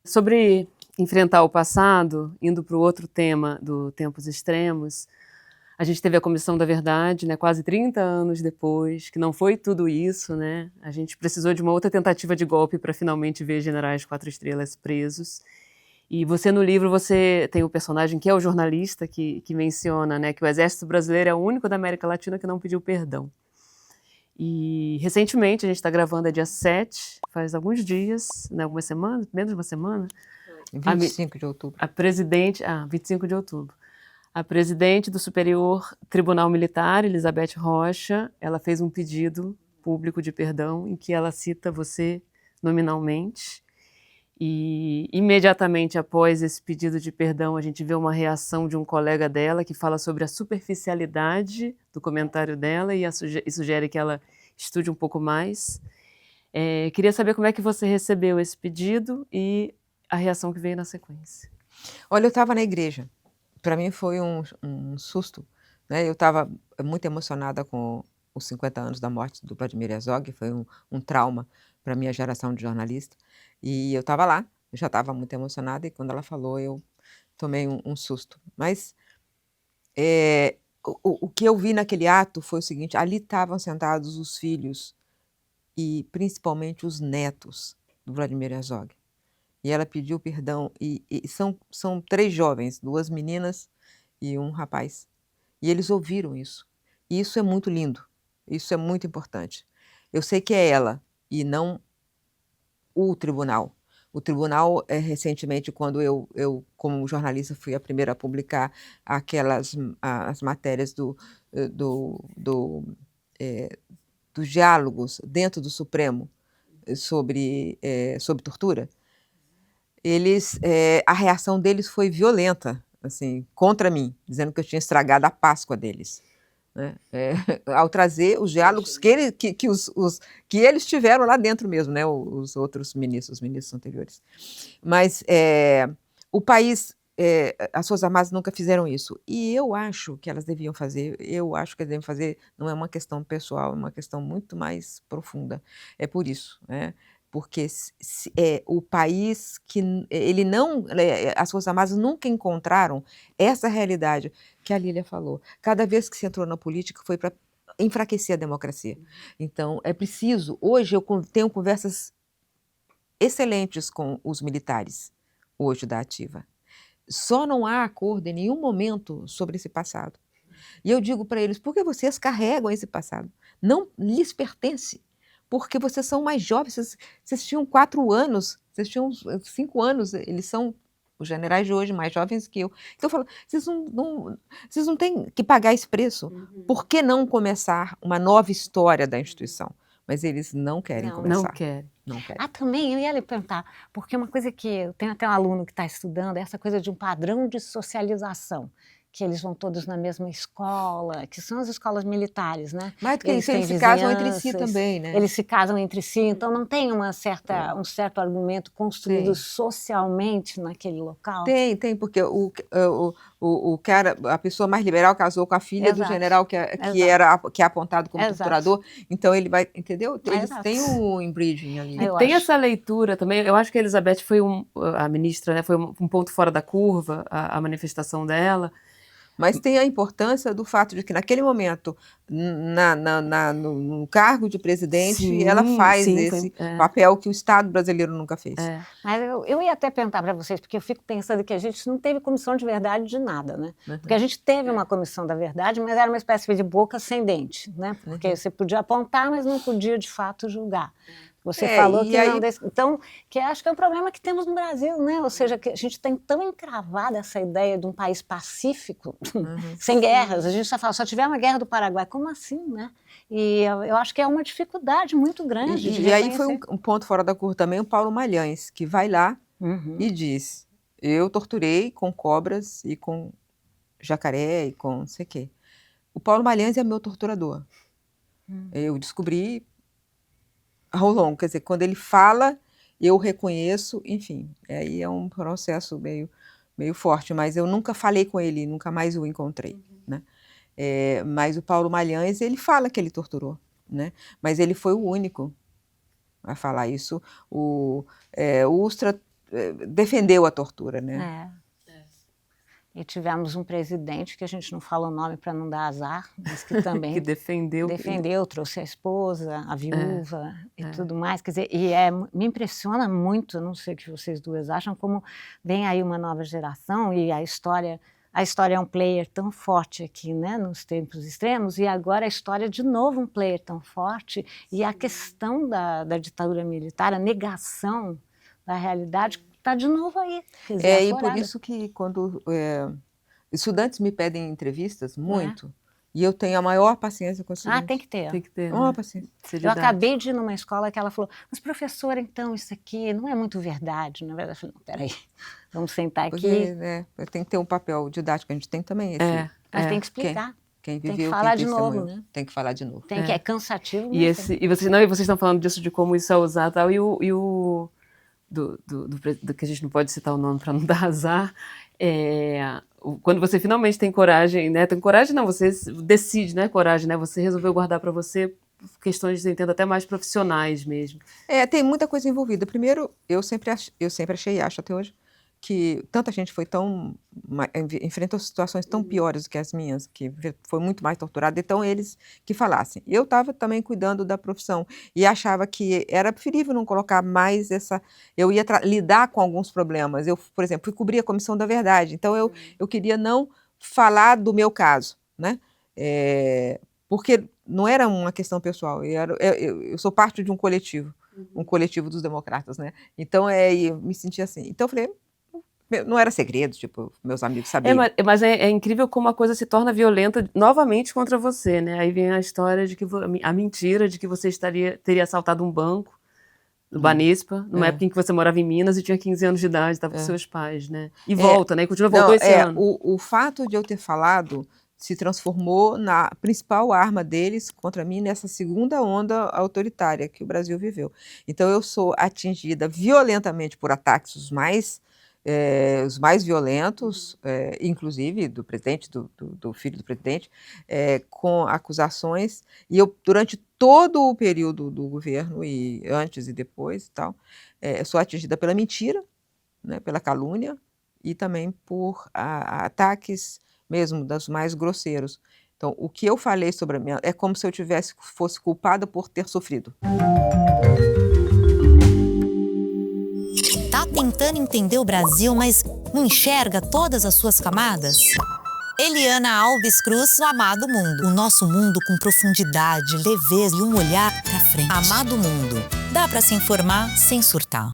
Sobre enfrentar o passado, indo para o outro tema do Tempos Extremos, a gente teve a Comissão da Verdade, né, quase 30 anos depois, que não foi tudo isso, né? A gente precisou de uma outra tentativa de golpe para finalmente ver generais 4 estrelas presos. E você no livro você tem o personagem que é o jornalista que menciona, né, que o Exército Brasileiro é o único da América Latina que não pediu perdão. E recentemente, a gente está gravando, é dia 7, faz alguns dias, né, algumas semanas, menos de uma semana, 25 de outubro. a presidente, 25 de outubro, a presidente do Superior Tribunal Militar, Elizabeth Rocha, ela fez um pedido público de perdão em que ela cita você nominalmente. E imediatamente após esse pedido de perdão, a gente vê uma reação de um colega dela que fala sobre a superficialidade do comentário dela e sugere que ela estude um pouco mais. Queria saber como é que você recebeu esse pedido e a reação que veio na sequência. Olha, eu estava na igreja. Para mim foi um susto, né? Eu estava muito emocionada com os 50 anos da morte do Vladimir Herzog, foi um trauma para a minha geração de jornalista. E eu estava lá, eu já estava muito emocionada, e quando ela falou, eu tomei um susto. Mas o que eu vi naquele ato foi o seguinte: ali estavam sentados os filhos e principalmente os netos do Vladimir Herzog. E ela pediu perdão, e são 3 jovens, 2 meninas e um rapaz. E eles ouviram isso. E isso é muito lindo, isso é muito importante. Eu sei que é ela e não o tribunal. O tribunal, recentemente, quando eu, como jornalista, fui a primeira a publicar as matérias dos diálogos dentro do Supremo sobre tortura, a reação deles foi violenta, assim, contra mim, dizendo que eu tinha estragado a Páscoa deles, né? Ao trazer os diálogos que eles tiveram lá dentro mesmo, né? Os outros ministros, os ministros anteriores. Mas o país, as Forças Armadas nunca fizeram isso. E eu acho que elas deviam fazer, não é uma questão pessoal, é uma questão muito mais profunda. É por isso, né? Porque o país ele não, as Forças Armadas nunca encontraram essa realidade que a Lília falou. Cada vez que se entrou na política foi para enfraquecer a democracia. Então, é preciso. Hoje eu tenho conversas excelentes com os militares, hoje da ativa. Só não há acordo em nenhum momento sobre esse passado. E eu digo para eles: por que vocês carregam esse passado? Não lhes pertence. Porque vocês são mais jovens, vocês tinham 4 anos, vocês tinham 5 anos, eles são os generais de hoje mais jovens que eu. Então eu falo: vocês não têm que pagar esse preço. Por que não começar uma nova história da instituição? Mas eles não querem começar. Não querem. Não querem. Também eu ia lhe perguntar, porque uma coisa que eu tenho até um aluno que está estudando é essa coisa de um padrão de socialização, que eles vão todos na mesma escola, que são as escolas militares, né? Mais do que isso, eles se casam entre si vizinhanças, também, né? Eles se casam entre si, então não tem um certo argumento construído socialmente naquele local? Tem, porque o cara, a pessoa mais liberal casou com a filha do general que é apontado como torturador, então ele vai, entendeu? Eles têm o inbreeding ali. E tem essa leitura também, eu acho que a Elizabeth foi a ministra, né, foi um ponto fora da curva, a manifestação dela. Mas tem a importância do fato de que, naquele momento, no cargo de presidente, ela faz esse papel que o Estado brasileiro nunca fez. Mas eu ia até perguntar para vocês, porque eu fico pensando que a gente não teve comissão de verdade de nada, né? Porque a gente teve uma comissão da verdade, mas era uma espécie de boca sem dente, né? Porque você podia apontar, mas não podia, de fato, julgar. Você falou que não... Então, que acho que é um problema que temos no Brasil, né? Ou seja, que a gente tem tão encravada essa ideia de um país pacífico, sem guerras. A gente só tiver uma guerra do Paraguai. Como assim, né? E eu acho que é uma dificuldade muito grande de reconhecer. Aí foi um ponto fora da curva também, o Paulo Malhães, que vai lá e diz: eu torturei com cobras e com jacaré e com não sei o quê. O Paulo Malhães é meu torturador. Eu descobri ao longo, quer dizer, quando ele fala, eu reconheço, enfim, aí é um processo meio forte, mas eu nunca falei com ele, nunca mais o encontrei, né? Mas o Paulo Malhães, ele fala que ele torturou, né? Mas ele foi o único a falar isso. O Ustra defendeu a tortura, né? E tivemos um presidente, que a gente não fala o nome para não dar azar, mas que também que defendeu, trouxe a esposa, a viúva e tudo mais. Quer dizer, me impressiona muito, não sei o que vocês duas acham, como vem aí uma nova geração e a história é um player tão forte aqui, né, nos tempos extremos, e agora a história de novo um player tão forte, e a questão da ditadura militar, a negação da realidade, está de novo aí. Quer dizer, E por isso que quando estudantes me pedem entrevistas, muito, e eu tenho a maior paciência com estudantes. Tem que ter. Tem que ter, Maior né? paciência. Eu acabei de ir numa escola que ela falou, mas professora, então isso aqui não é muito verdade. Na verdade, eu falei, não, peraí, vamos sentar aqui. Porque, tem que ter um papel didático, a gente tem também esse. Mas tem que explicar. Quem tem viveu, que falar quem de novo, testemunhou, né? tem que falar de novo. É cansativo. E vocês estão falando disso, de como isso é usado, tal, do que a gente não pode citar o nome para não dar azar, quando você finalmente tem coragem, né? Tem coragem não, você decide, né? Coragem, né? Você resolveu guardar para você questões, eu entendo, até mais profissionais mesmo. Tem muita coisa envolvida. Primeiro, eu sempre achei e acho até hoje que tanta gente enfrentou situações tão piores do que as minhas, que foi muito mais torturada, então eles que falassem. Eu estava também cuidando da profissão e achava que era preferível não colocar mais eu ia lidar com alguns problemas. Eu, por exemplo, fui cobrir a Comissão da Verdade, então eu queria não falar do meu caso, né? Porque não era uma questão pessoal, eu sou parte de um coletivo dos democratas, né? Então, eu me sentia assim. Então, eu falei, não era segredo, tipo, meus amigos sabiam. Mas é incrível como a coisa se torna violenta novamente contra você, né? Aí vem a história de que a mentira de que você teria assaltado um banco no Banespa, numa época em que você morava em Minas e tinha 15 anos de idade, estava com seus pais, né? E volta, né? E voltou esse ano. O fato de eu ter falado se transformou na principal arma deles contra mim nessa segunda onda autoritária que o Brasil viveu. Então, eu sou atingida violentamente por ataques os mais violentos, inclusive do presidente, do filho do presidente, com acusações, e eu, durante todo o período do governo, e antes e depois, sou atingida pela mentira, né, pela calúnia, e também por ataques mesmo, dos mais grosseiros. Então, o que eu falei sobre a minha... é como se eu fosse culpada por ter sofrido. Tá tentando entender o Brasil, mas não enxerga todas as suas camadas? Eliana Alves Cruz, no Amado Mundo. O nosso mundo com profundidade, leveza e um olhar pra frente. Amado Mundo. Dá pra se informar sem surtar.